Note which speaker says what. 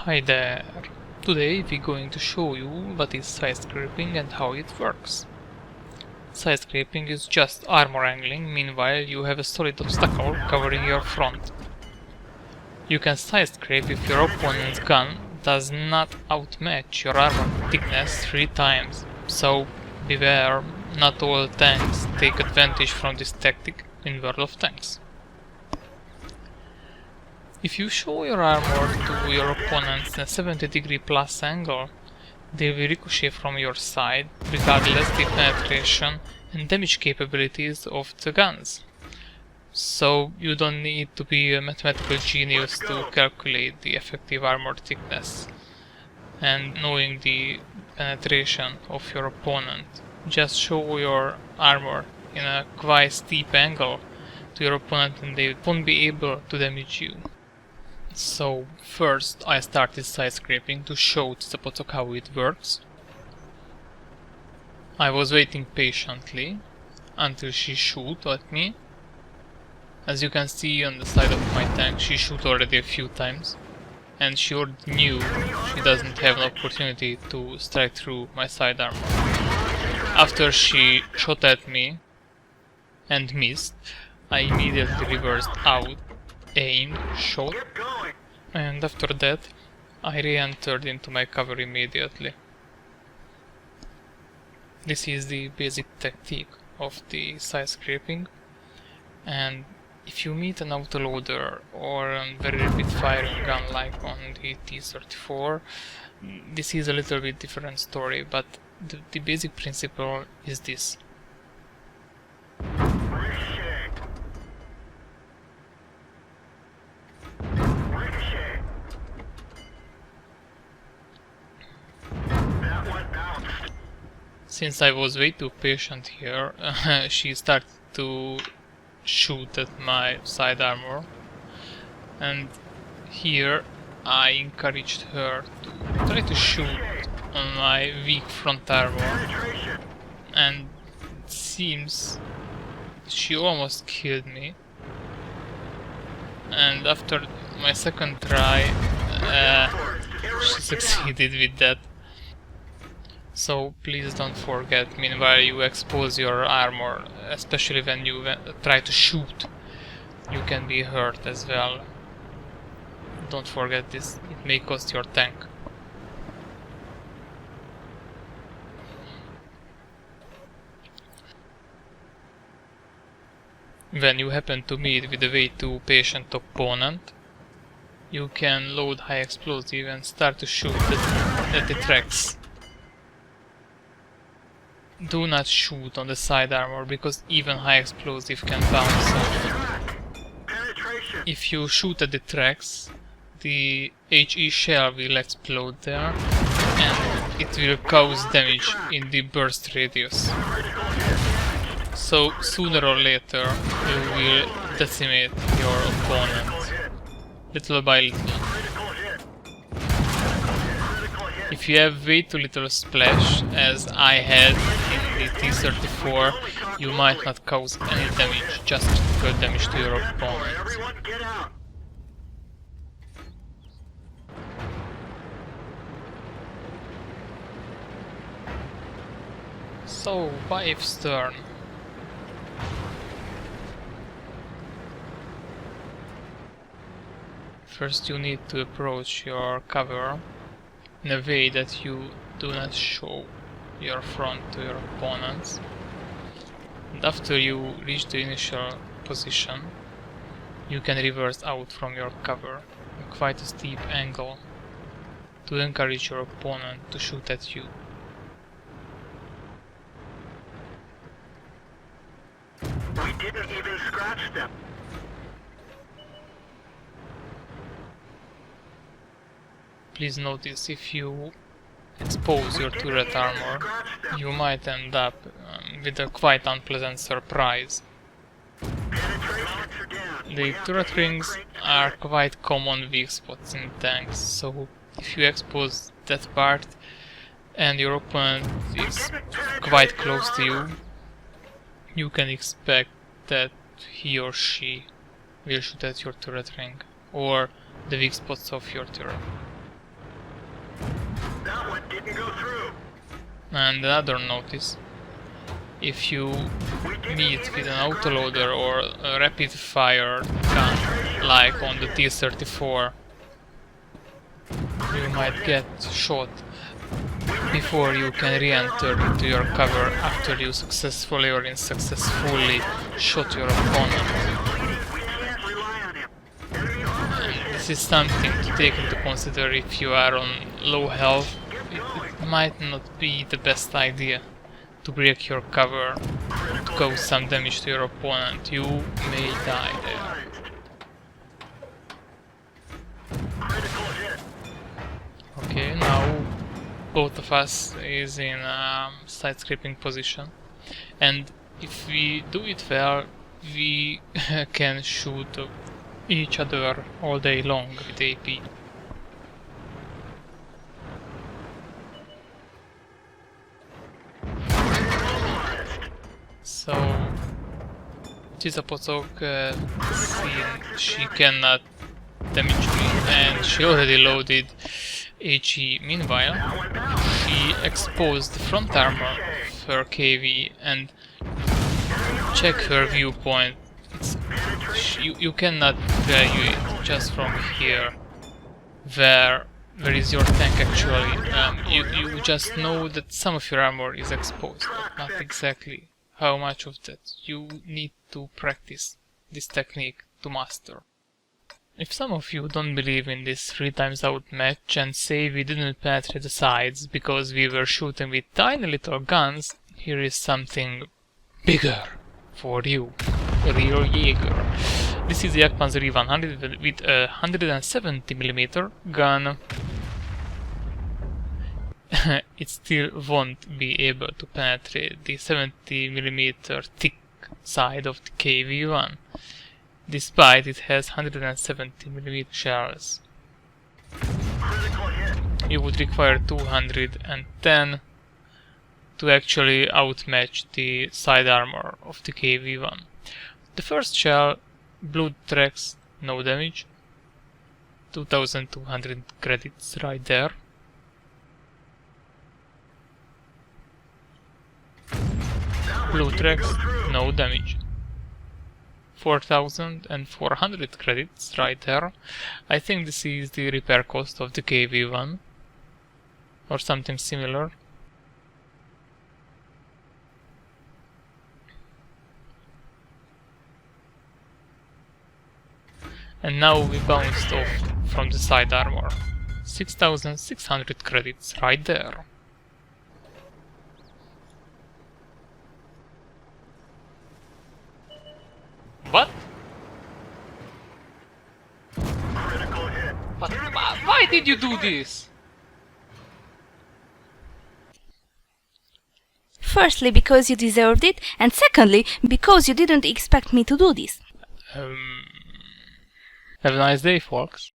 Speaker 1: Hi there! Today we're going to show you what is sidescraping and how it works. Sidescraping is just armor angling, meanwhile you have a solid obstacle covering your front. You can sidescrape if your opponent's gun does not outmatch your armor thickness 3 times, so beware, not all tanks take advantage from this tactic in World of Tanks. If you show your armor to your opponents in a 70° plus angle, they will ricochet from your side, regardless the penetration and damage capabilities of the guns. So you don't need to be a mathematical genius to calculate the effective armor thickness and knowing the penetration of your opponent. Just show your armor in a quite steep angle to your opponent and they won't be able to damage you. So first I started sidescraping to show Cicapocok how it works. I was waiting patiently until she shoot at me. As you can see on the side of my tank, she shoot already a few times and she already knew she doesn't have an opportunity to strike through my side armor. After she shot at me and missed, I immediately reversed out, aimed, shot, and after that I re-entered into my cover immediately. This is the basic tactic of the sidescraping, and if you meet an autoloader or a very rapid firing gun like on the T-34, this is a little bit different story, but the basic principle is this. Since I was way too patient here, she started to shoot at my side armor, and here I encouraged her to try to shoot on my weak front armor, and it seems she almost killed me. And after my second try, she succeeded with that. So please don't forget, meanwhile you expose your armor, especially when you try to shoot, you can be hurt as well. Don't forget this, it may cost your tank. When you happen to meet with a way too patient opponent, you can load high explosive and start to shoot at the tracks. Do not shoot on the side armor, because even high explosive can bounce off. If you shoot at the tracks, the HE shell will explode there and it will cause damage in the burst radius. So sooner or later you will decimate your opponent, little by little. If you have way too little splash, as I had in the T-34, you might not cause any damage, just good damage to your opponent. So, wife's turn. First you need to approach your cover in a way that you do not show your front to your opponents. And after you reach the initial position, you can reverse out from your cover in quite a steep angle to encourage your opponent to shoot at you.
Speaker 2: We didn't even scratch them.
Speaker 1: Please notice, if you expose your turret armor, you might end up with a quite unpleasant surprise. The turret rings are quite common weak spots in tanks, so if you expose that part and your opponent is quite close to you, you can expect that he or she will shoot at your turret ring or the weak spots of your turret.
Speaker 2: didn't go through.
Speaker 1: And another notice. If you meet with an autoloader or a rapid fire gun, like on the T-34, you might get shot before you can re-enter into your cover after you successfully or unsuccessfully shot your opponent.
Speaker 2: We can't rely on him.
Speaker 1: And this is something to take into consider if you are on low health. It might not be the best idea to break your cover, to cause some damage to your opponent. You may die there.
Speaker 2: Critical hit.
Speaker 1: Okay, now both of us is in side-scraping position, and if we do it well, we can shoot each other all day long with AP. So Cicapocok she cannot damage me, and she already loaded HE. Meanwhile, she exposed the front armor of her KV and check her viewpoint. You cannot value it just from here. Where is your tank actually? You just know that some of your armor is exposed, but not exactly how much of that. You need to practice this technique to master. If some of you don't believe in this 3 times outmatch and say we didn't penetrate the sides because we were shooting with tiny little guns, here is something bigger for you. A real Jaeger. This is the Jagdpanzer E100 with a 170mm gun. It still won't be able to penetrate the 70mm thick side of the KV-1, despite it has 170mm shells. You would require 210 to actually outmatch the side armor of the KV-1. The first shell, blood tracks, no damage. 2200 credits right there. Blue tracks, no damage. 4400 credits right there. I think this is the repair cost of the KV-1 or something similar. And now we bounced off from the side armor. 6600 credits right there. What? But why did you do this?
Speaker 3: Firstly, because you deserved it, and secondly, because you didn't expect me to do this.
Speaker 1: Have a nice day, folks.